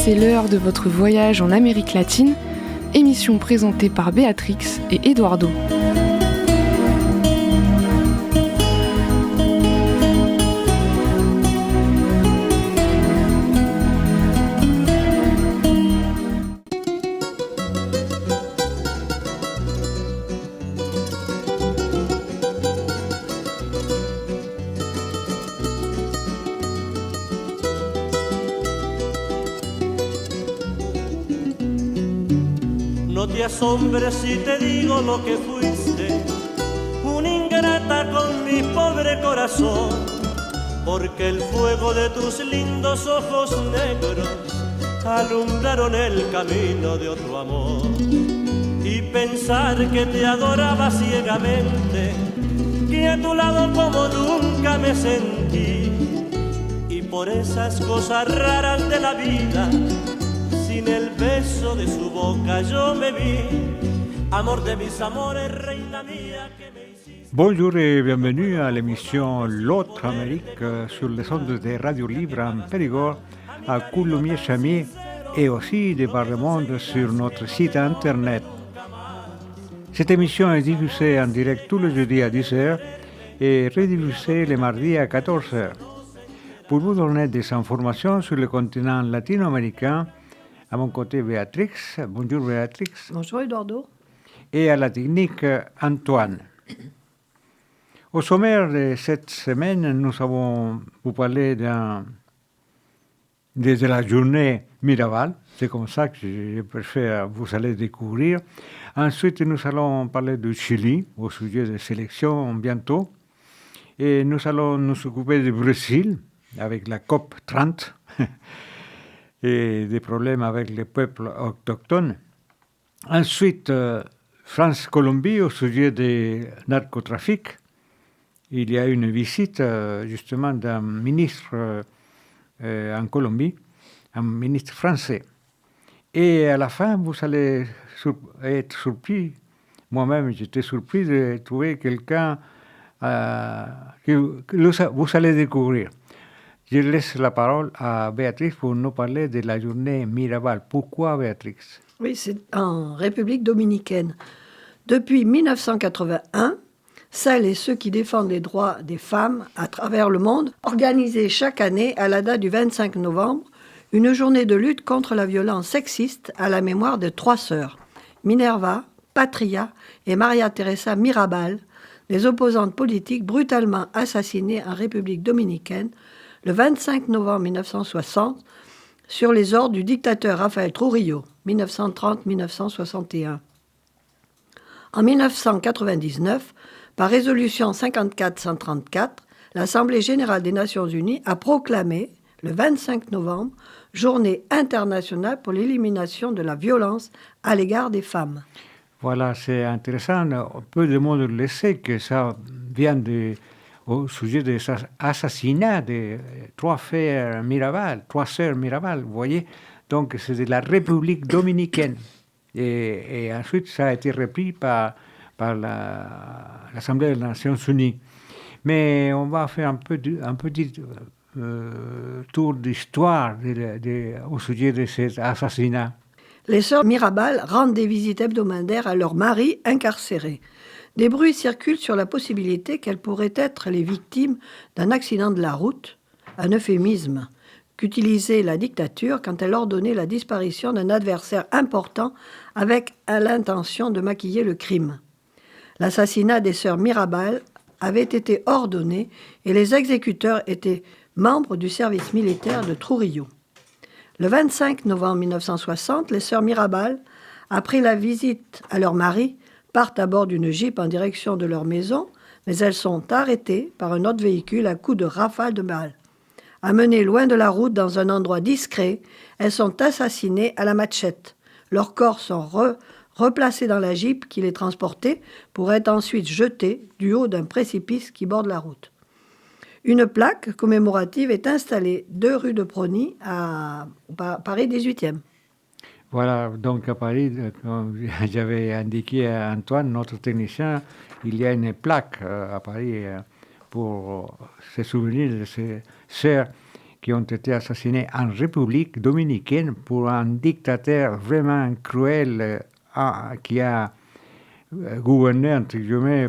c'est l'heure de votre voyage en Amérique latine, émission présentée par Béatrix et Eduardo. No te asombres si te digo lo que fuiste, una ingrata con mi pobre corazón, porque el fuego de tus lindos ojos negros alumbraron el camino de otro amor. Y pensar que te adoraba ciegamente, que a tu lado como nunca me sentí, y por esas cosas raras de la vida, sin el beso de su boca yo me vi, amor de mis amores, reina mía que me hiciste. Bonjour et bienvenue à l'émission L'autre Amérique sur les ondes de Radio Libre en Périgord, à Coulommiers-Chamiers et aussi de par le monde sur notre site internet. Cette émission est diffusée en direct tous les jeudis à 10h et rediffusée les mardis à 14h. Pour vous donner des informations sur le continent latino-américain, à mon côté, Béatrix. Bonjour Béatrix. Bonjour Eduardo. Et à la technique, Antoine. Au sommaire de cette semaine, nous avons vous parler de la journée Miraval. C'est comme ça que je préfère vous allez découvrir. Ensuite, nous allons parler du Chili, au sujet des sélections bientôt. Et nous allons nous occuper du Brésil, avec la COP 30. Et des problèmes avec les peuples autochtones. Ensuite, France-Colombie au sujet des narcotrafic. Il y a une visite justement d'un ministre en Colombie, un ministre français. Et à la fin, vous allez être surpris. Moi-même, j'étais surpris de trouver quelqu'un que vous allez découvrir. Je laisse la parole à Béatrix pour nous parler de la journée Miraval. Pourquoi, Béatrix? Oui, c'est en République dominicaine. Depuis 1981, celles et ceux qui défendent les droits des femmes à travers le monde organisaient chaque année, à la date du 25 novembre, une journée de lutte contre la violence sexiste à la mémoire de 3 sœurs, Minerva, Patria et Maria Teresa Mirabal, des opposantes politiques brutalement assassinées en République dominicaine le 25 novembre 1960, sur les ordres du dictateur Rafael Trujillo, 1930-1961. En 1999, par résolution 54-134, l'Assemblée générale des Nations unies a proclamé, le 25 novembre, Journée internationale pour l'élimination de la violence à l'égard des femmes. Voilà, c'est intéressant. Peu de monde le sait que ça vient au sujet des assassinats de 3 sœurs Mirabal, vous voyez. Donc, c'est de la République dominicaine. Et ensuite, ça a été repris par l'Assemblée des Nations Unies. Mais on va faire un petit tour d'histoire au sujet de ces assassinats. Les sœurs Mirabal rendent des visites hebdomadaires à leurs maris incarcérés. Des bruits circulent sur la possibilité qu'elles pourraient être les victimes d'un accident de la route, un euphémisme qu'utilisait la dictature quand elle ordonnait la disparition d'un adversaire important avec l'intention de maquiller le crime. L'assassinat des sœurs Mirabal avait été ordonné et les exécuteurs étaient membres du service militaire de Trujillo. Le 25 novembre 1960, les sœurs Mirabal, après la visite à leur mari, partent à bord d'une Jeep en direction de leur maison, mais elles sont arrêtées par un autre véhicule à coups de rafales de balles. Amenées loin de la route dans un endroit discret, elles sont assassinées à la machette. Leurs corps sont replacés dans la Jeep qui les transportait pour être ensuite jetés du haut d'un précipice qui borde la route. Une plaque commémorative est installée 2 rue de Prony à Paris 18e. Voilà, donc à Paris, comme j'avais indiqué à Antoine, notre technicien, il y a une plaque à Paris pour se souvenir de ces sœurs qui ont été assassinés en République dominicaine pour un dictateur vraiment cruel qui a gouverné, entre guillemets,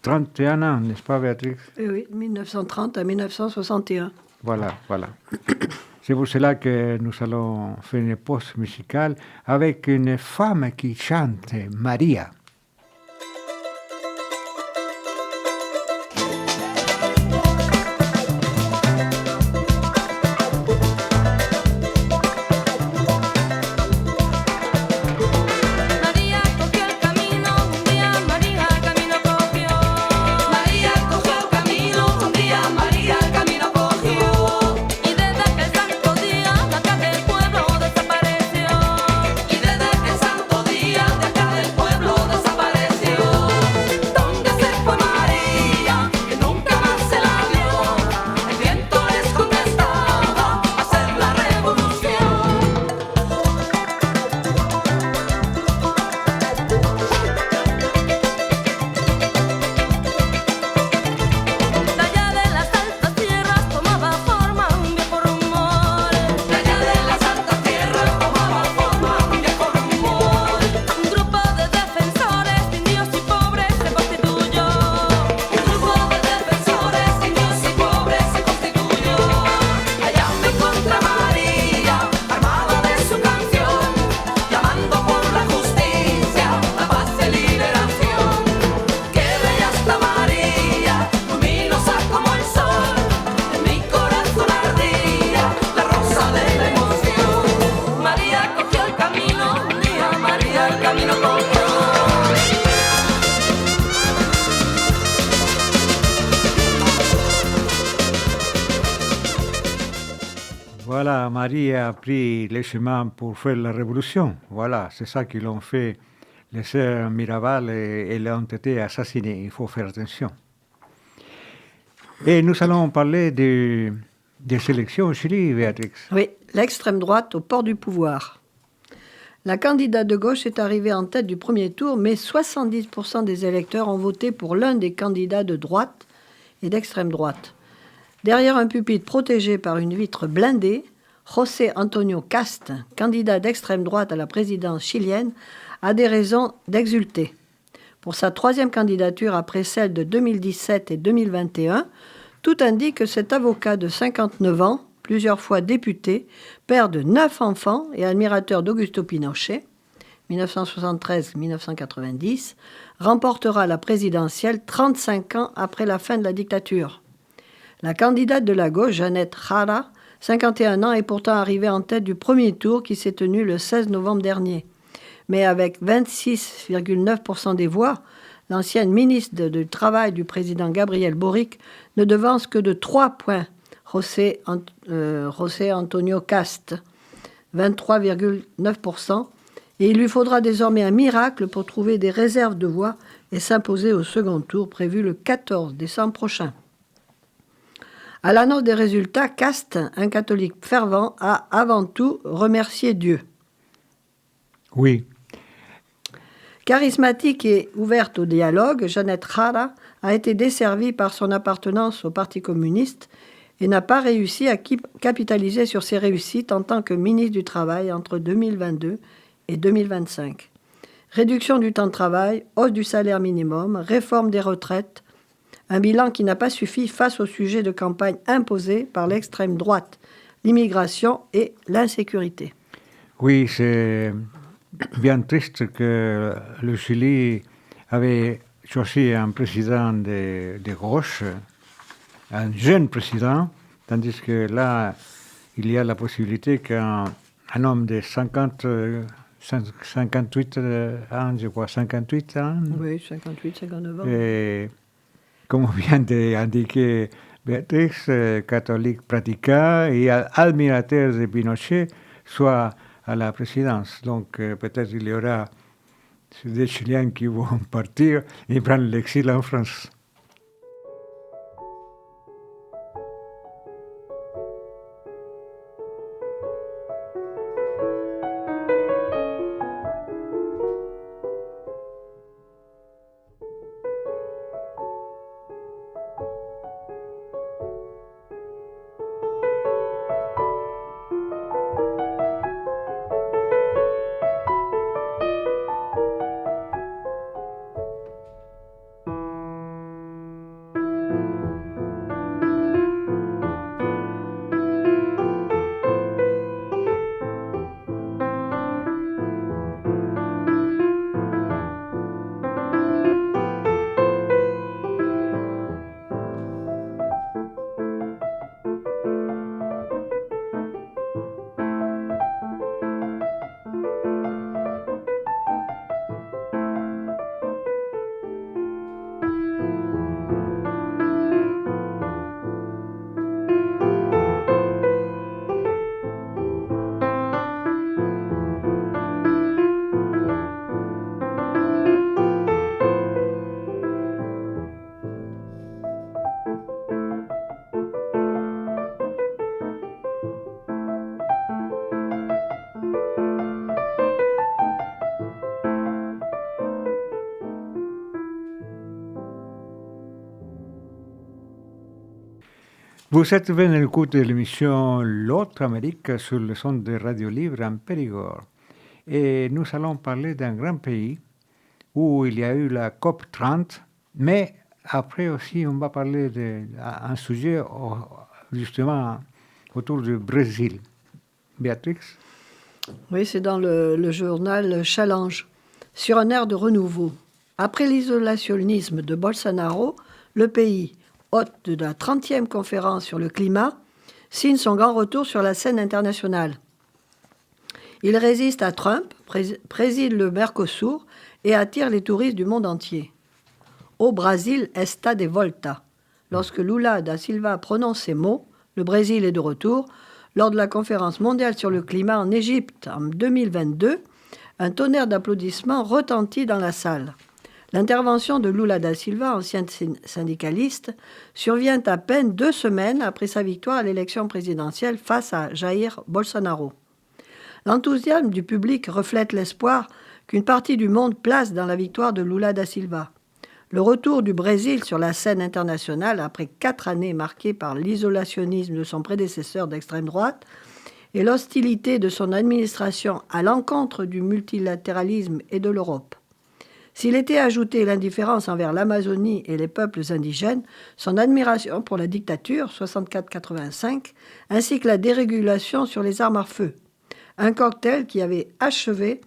31 ans, n'est-ce pas, Béatrix? Oui, 1930 à 1961. Voilà. C'est pour cela que nous allons faire une pause musicale avec une femme qui chante, Maria. Voilà, Marie a pris le chemin pour faire la révolution. Voilà, c'est ça qu'ils ont fait. Les sœurs Mirabal et elles ont été assassinées. Il faut faire attention. Et nous allons parler des élections au Chili, Béatrix. Oui, l'extrême droite au port du pouvoir. La candidate de gauche est arrivée en tête du premier tour, mais 70% des électeurs ont voté pour l'un des candidats de droite et d'extrême droite. Derrière un pupitre protégé par une vitre blindée, José Antonio Cast, candidat d'extrême droite à la présidence chilienne, a des raisons d'exulter. Pour sa troisième candidature après celle de 2017 et 2021, tout indique que cet avocat de 59 ans, plusieurs fois député, père de 9 enfants et admirateur d'Augusto Pinochet, 1973-1990, remportera la présidentielle 35 ans après la fin de la dictature. La candidate de la gauche, Jeannette Jara, 51 ans, est pourtant arrivée en tête du premier tour qui s'est tenu le 16 novembre dernier. Mais avec 26,9% des voix, l'ancienne ministre du Travail du président Gabriel Boric ne devance que de 3 points José Antonio Cast, 23,9%, et il lui faudra désormais un miracle pour trouver des réserves de voix et s'imposer au second tour prévu le 14 décembre prochain. À l'annonce des résultats, Cast, un catholique fervent, a avant tout remercié Dieu. Oui. Charismatique et ouverte au dialogue, Jeannette Jara a été desservie par son appartenance au Parti communiste et n'a pas réussi à capitaliser sur ses réussites en tant que ministre du Travail entre 2022 et 2025. Réduction du temps de travail, hausse du salaire minimum, réforme des retraites, un bilan qui n'a pas suffi face au sujet de campagne imposé par l'extrême droite, l'immigration et l'insécurité. Oui, c'est bien triste que le Chili avait choisi un président de gauche, un jeune président, tandis que là, il y a la possibilité qu'un homme de 58 ans, je crois, 58 ans. Oui, 58, 59 ans. Et, comme vient d'indiquer Béatrix, catholique pratiquant et admirateur de Pinochet, soit à la présidence. Donc peut-être il y aura des Chiliens qui vont partir et prendre l'exil en France. Vous êtes venu à l'écoute de l'émission L'autre Amérique sur le son de Radio Libre en Périgord. Et nous allons parler d'un grand pays où il y a eu la COP 30, mais après aussi on va parler d'un sujet justement autour du Brésil. Béatrix? Oui, c'est dans le journal Challenge. Sur un air de renouveau. Après l'isolationnisme de Bolsonaro, le pays, hôte de la 30e conférence sur le climat, signe son grand retour sur la scène internationale. Il résiste à Trump, préside le Mercosur et attire les touristes du monde entier. Au Brésil, está de volta. Lorsque Lula da Silva prononce ces mots, le Brésil est de retour. Lors de la conférence mondiale sur le climat en Égypte en 2022, un tonnerre d'applaudissements retentit dans la salle. L'intervention de Lula da Silva, ancien syndicaliste, survient à peine 2 semaines après sa victoire à l'élection présidentielle face à Jair Bolsonaro. L'enthousiasme du public reflète l'espoir qu'une partie du monde place dans la victoire de Lula da Silva. Le retour du Brésil sur la scène internationale après 4 années marquées par l'isolationnisme de son prédécesseur d'extrême droite et l'hostilité de son administration à l'encontre du multilatéralisme et de l'Europe. S'il était ajouté l'indifférence envers l'Amazonie et les peuples indigènes, son admiration pour la dictature, 64-85, ainsi que la dérégulation sur les armes à feu. Un cocktail qui avait achevé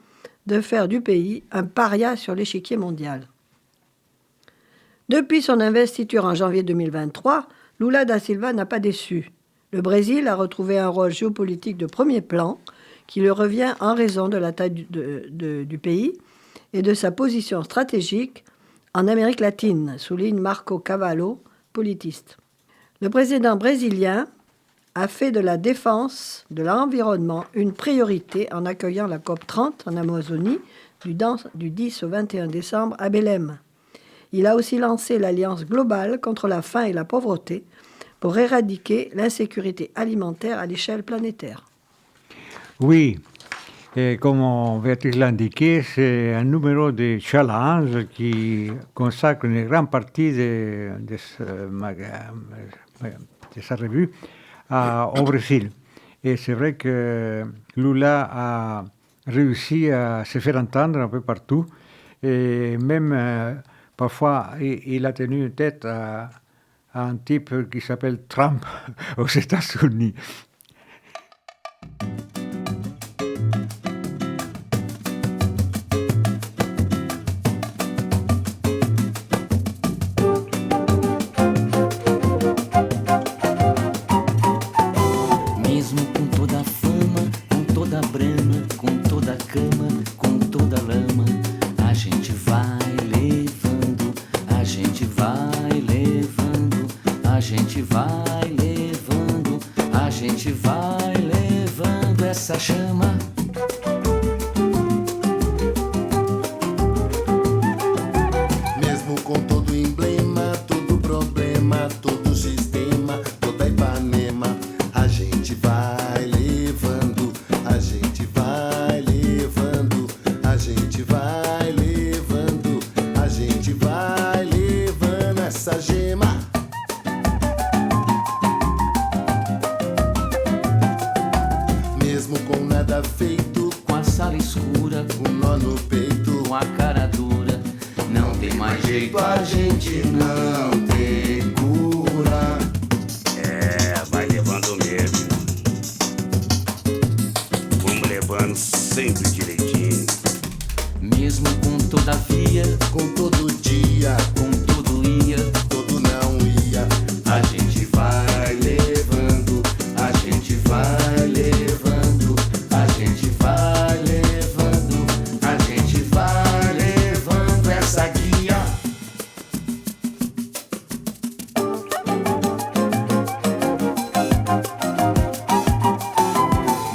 de faire du pays un paria sur l'échiquier mondial. Depuis son investiture en janvier 2023, Lula da Silva n'a pas déçu. Le Brésil a retrouvé un rôle géopolitique de premier plan qui lui revient en raison de la taille du pays et de sa position stratégique en Amérique latine, souligne Marco Cavallo, politiste. Le président brésilien a fait de la défense de l'environnement une priorité en accueillant la COP 30 en Amazonie du 10 au 21 décembre à Belém. Il a aussi lancé l'Alliance globale contre la faim et la pauvreté pour éradiquer l'insécurité alimentaire à l'échelle planétaire. Oui, et comme Béatrix l'a indiqué, c'est un numéro de challenge qui consacre une grande partie de sa revue au Brésil. Et c'est vrai que Lula a réussi à se faire entendre un peu partout, et même parfois il a tenu tête à un type qui s'appelle Trump aux États-Unis.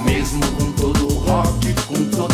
Mesmo com todo o rock, com toda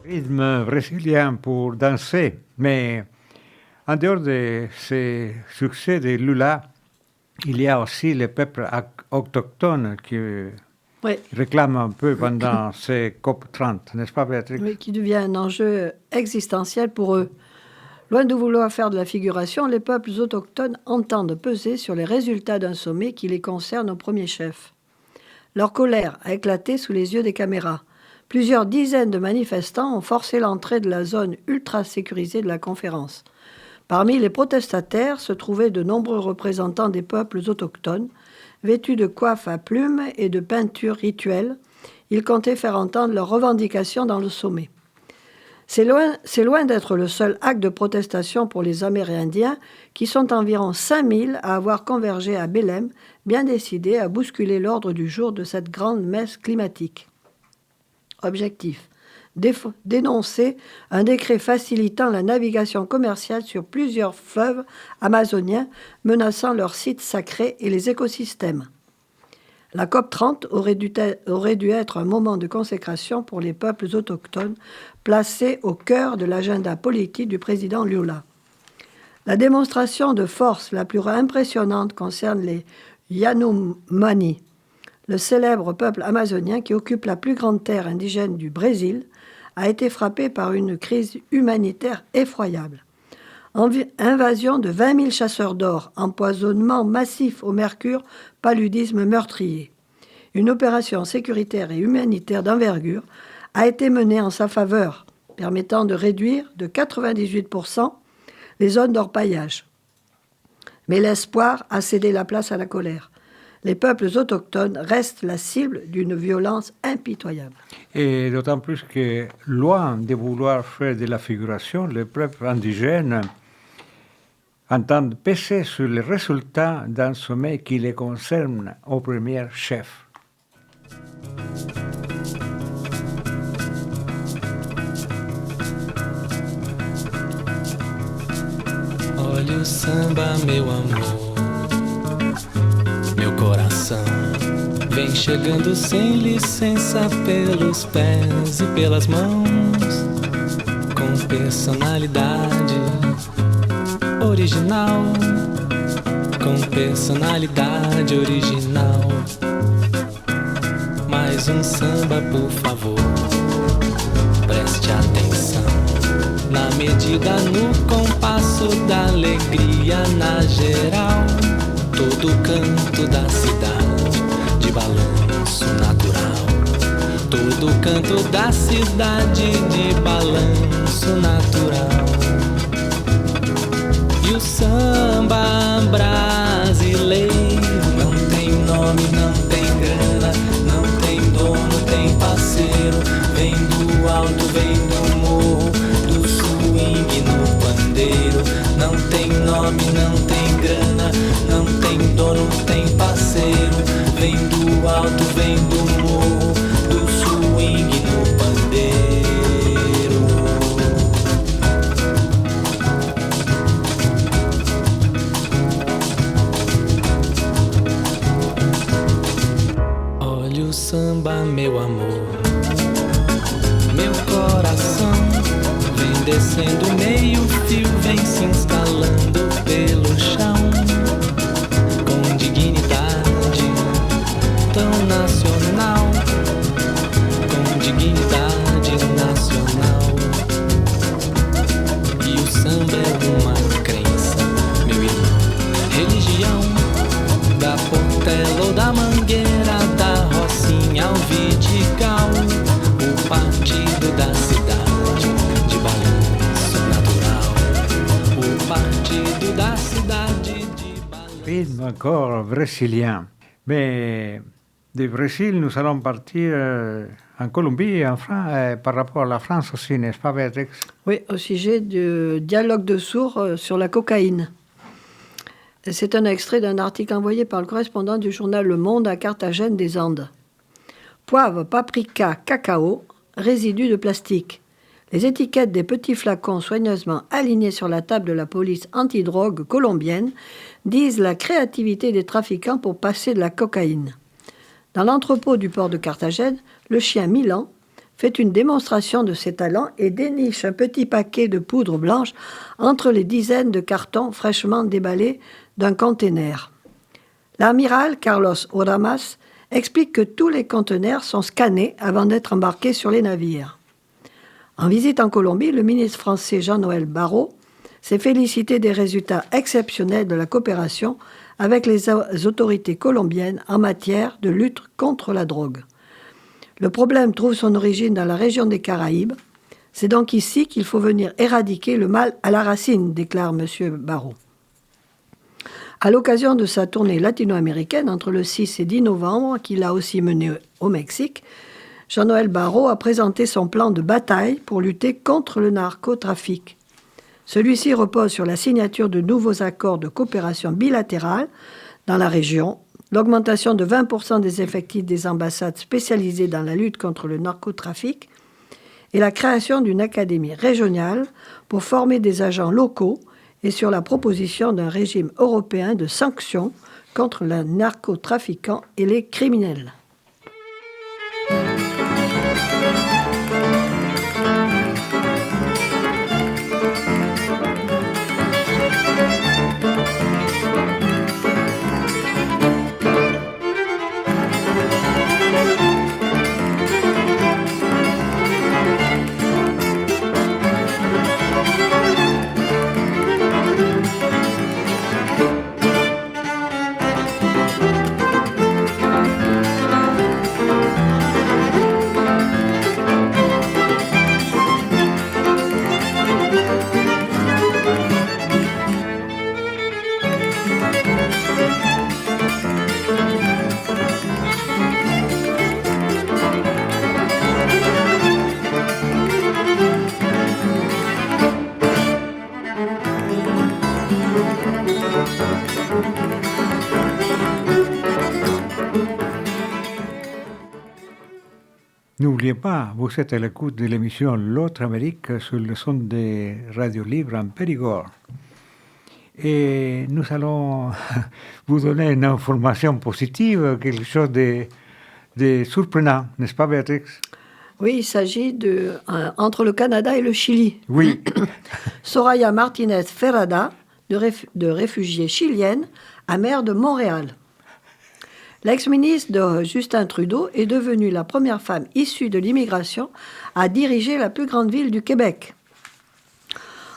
Rythme brésilien pour danser, mais en dehors de ce succès de Lula, il y a aussi les peuples autochtones qui Oui. réclament un peu pendant ces COP30, n'est-ce pas, Béatrice? Oui, qui devient un enjeu existentiel pour eux. Loin de vouloir faire de la figuration, les peuples autochtones entendent peser sur les résultats d'un sommet qui les concerne au premier chef. Leur colère a éclaté sous les yeux des caméras. Plusieurs dizaines de manifestants ont forcé l'entrée de la zone ultra sécurisée de la conférence. Parmi les protestataires se trouvaient de nombreux représentants des peuples autochtones, vêtus de coiffes à plumes et de peintures rituelles. Ils comptaient faire entendre leurs revendications dans le sommet. C'est loin d'être le seul acte de protestation pour les Amérindiens, qui sont environ 5000 à avoir convergé à Belém, bien décidés à bousculer l'ordre du jour de cette grande messe climatique. Objectif: dénoncer un décret facilitant la navigation commerciale sur plusieurs fleuves amazoniens, menaçant leurs sites sacrés et les écosystèmes. La COP30 aurait dû être un moment de consécration pour les peuples autochtones, placés au cœur de l'agenda politique du président Lula. La démonstration de force la plus impressionnante concerne les Yanomami, le célèbre peuple amazonien qui occupe la plus grande terre indigène du Brésil, a été frappé par une crise humanitaire effroyable. Invasion de 20 000 chasseurs d'or, empoisonnement massif au mercure, paludisme meurtrier. Une opération sécuritaire et humanitaire d'envergure a été menée en sa faveur, permettant de réduire de 98% les zones d'orpaillage. Mais l'espoir a cédé la place à la colère. Les peuples autochtones restent la cible d'une violence impitoyable. Et d'autant plus que, loin de vouloir faire de la figuration, les peuples indigènes entendent peser sur les résultats d'un sommet qui les concerne au premier chef. Olha o samba, meu amor, meu coração vem chegando sem licença pelos pés e pelas mãos, com personalidade original, com personalidade original. Mais um samba, por favor, preste atenção. Na medida, no compasso da alegria na geral, todo canto da cidade de balanço natural, todo canto da cidade de balanço natural. E o samba brasileiro não tem nome, não tem grana, não tem dono, tem parceiro. Vem do alto, vem do morro, do swing no pandeiro. Não tem nome, não tem grana, não tem dono, tem parceiro. Vem do alto, vem do morro, do swing no pandeiro. Olha o samba, meu amor, meu coração vem descendo meio fio, vem se instalando pelo chão, com dignidade tão nacional, com dignidade nacional. E o samba é uma crença, meu irmão, religião, da Portela ou da Mangueira, da Rocinha ao Vidigal, o partido da cidade de balanço natural, o partido da cidade de balanço. Rythme encore brésilien. Mais du Brésil, nous allons partir en Colombie et en France, par rapport à la France aussi, n'est-ce pas, Béatrix? Oui, au sujet du dialogue de sourds sur la cocaïne. C'est un extrait d'un article envoyé par le correspondant du journal Le Monde à Carthagène des Andes. Poivre, paprika, cacao, résidus de plastique. Les étiquettes des petits flacons soigneusement alignés sur la table de la police antidrogue colombienne disent la créativité des trafiquants pour passer de la cocaïne. Dans l'entrepôt du port de Carthagène, le chien Milan fait une démonstration de ses talents et déniche un petit paquet de poudre blanche entre les dizaines de cartons fraîchement déballés d'un conteneur. L'amiral Carlos Oramas explique que tous les conteneurs sont scannés avant d'être embarqués sur les navires. En visite en Colombie, le ministre français Jean-Noël Barrot s'est félicité des résultats exceptionnels de la coopération avec les autorités colombiennes en matière de lutte contre la drogue. Le problème trouve son origine dans la région des Caraïbes. C'est donc ici qu'il faut venir éradiquer le mal à la racine, déclare M. Barrot. À l'occasion de sa tournée latino-américaine entre le 6 et 10 novembre, qu'il a aussi menée au Mexique, Jean-Noël Barrot a présenté son plan de bataille pour lutter contre le narcotrafic. Celui-ci repose sur la signature de nouveaux accords de coopération bilatérale dans la région, l'augmentation de 20% des effectifs des ambassades spécialisées dans la lutte contre le narcotrafic et la création d'une académie régionale pour former des agents locaux et sur la proposition d'un régime européen de sanctions contre les narcotrafiquants et les criminels. N'oubliez pas, vous êtes à l'écoute de l'émission L'autre Amérique sur le son de Radio Libre en Périgord. Et nous allons vous donner une information positive, quelque chose de surprenant, n'est-ce pas, Béatrix? Oui, il s'agit entre le Canada et le Chili. Oui. Soraya Martinez Ferrada, de réfugiée chilienne, à maire de Montréal. L'ex-ministre de Justin Trudeau est devenue la première femme issue de l'immigration à diriger la plus grande ville du Québec.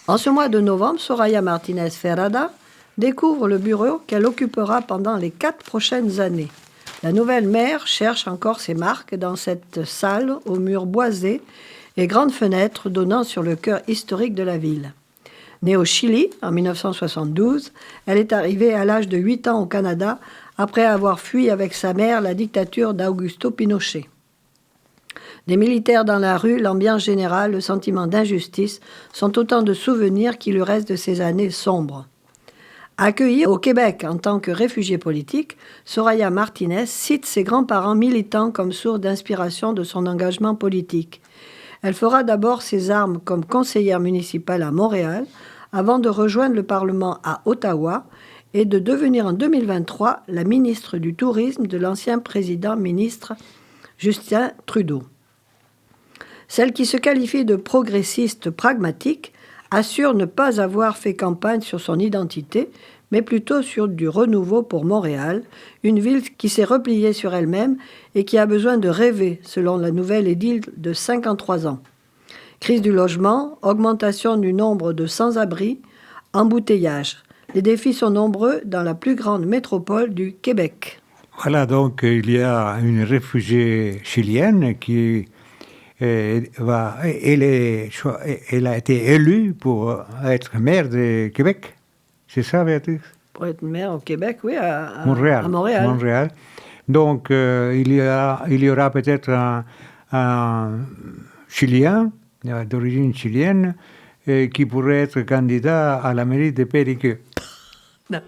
En ce mois de novembre, Soraya Martinez Ferrada découvre le bureau qu'elle occupera pendant les 4 prochaines années. La nouvelle maire cherche encore ses marques dans cette salle aux murs boisés et grandes fenêtres donnant sur le cœur historique de la ville. Née au Chili en 1972, elle est arrivée à l'âge de 8 ans au Canada après avoir fui avec sa mère la dictature d'Augusto Pinochet. Des militaires dans la rue, l'ambiance générale, le sentiment d'injustice sont autant de souvenirs qui lui restent de ces années sombres. Accueillie au Québec en tant que réfugiée politique, Soraya Martinez cite ses grands-parents militants comme source d'inspiration de son engagement politique. Elle fera d'abord ses armes comme conseillère municipale à Montréal, avant de rejoindre le Parlement à Ottawa et de devenir en 2023 la ministre du Tourisme de l'ancien président-ministre Justin Trudeau. Celle qui se qualifie de progressiste pragmatique assure ne pas avoir fait campagne sur son identité, mais plutôt sur du renouveau pour Montréal, une ville qui s'est repliée sur elle-même et qui a besoin de rêver, selon la nouvelle édile de 53 ans. Crise du logement, augmentation du nombre de sans-abri, embouteillage. Les défis sont nombreux dans la plus grande métropole du Québec. Voilà, donc il y a une réfugiée chilienne qui elle a été élue pour être maire de Québec. C'est ça, Béatrice? Pour être maire au Québec, oui, à Montréal. Montréal. Donc, il y aura peut-être un Chilien, d'origine chilienne, qui pourrait être candidat à la mairie de Périgueux. Non.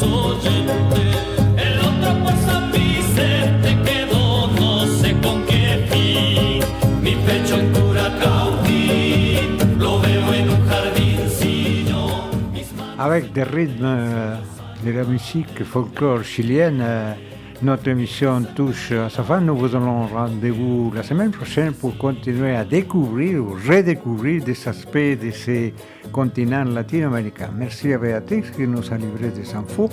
oyentes. El otro por San Vicente quedó, no sé con qué fin. Mi pecho en Curacautín, lo veo en un jardincillo. Avec des rythmes de la musique folklore chilienne, notre émission touche à sa fin. Nous vous donnons rendez-vous la semaine prochaine pour continuer à découvrir ou redécouvrir des aspects de ces continents latino-américains. Merci à Béatrix qui nous a livré des infos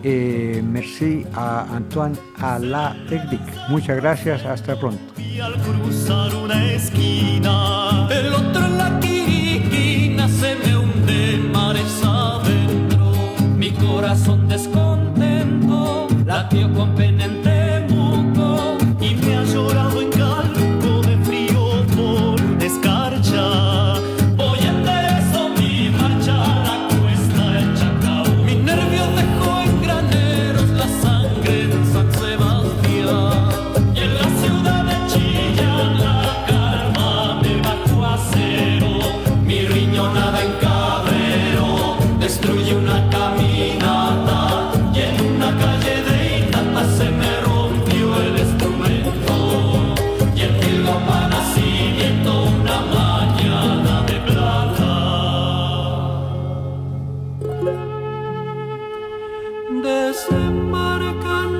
et merci à Antoine à la technique. Muchas gracias, hasta pronto. Y al cruzar una esquina, el otro en la quiriquina se me hunde mares adentro. Mi corazón descontento latió con pena en Temuco y me ha llorado en Calco de frío por una escarcha. Voy enderezo mi marcha a la cuesta del Chacao. Mi nervio dejó en graneros la sangre en San Sebastián. Y en la ciudad de Chillán la calma me bajó a cero. Mi riñonada en Cabrero destruye una caminata. Y en una calle de Itata se me rompió el instrumento. Y en Tilgapa nacimiento una mañana de plata. Desembarcan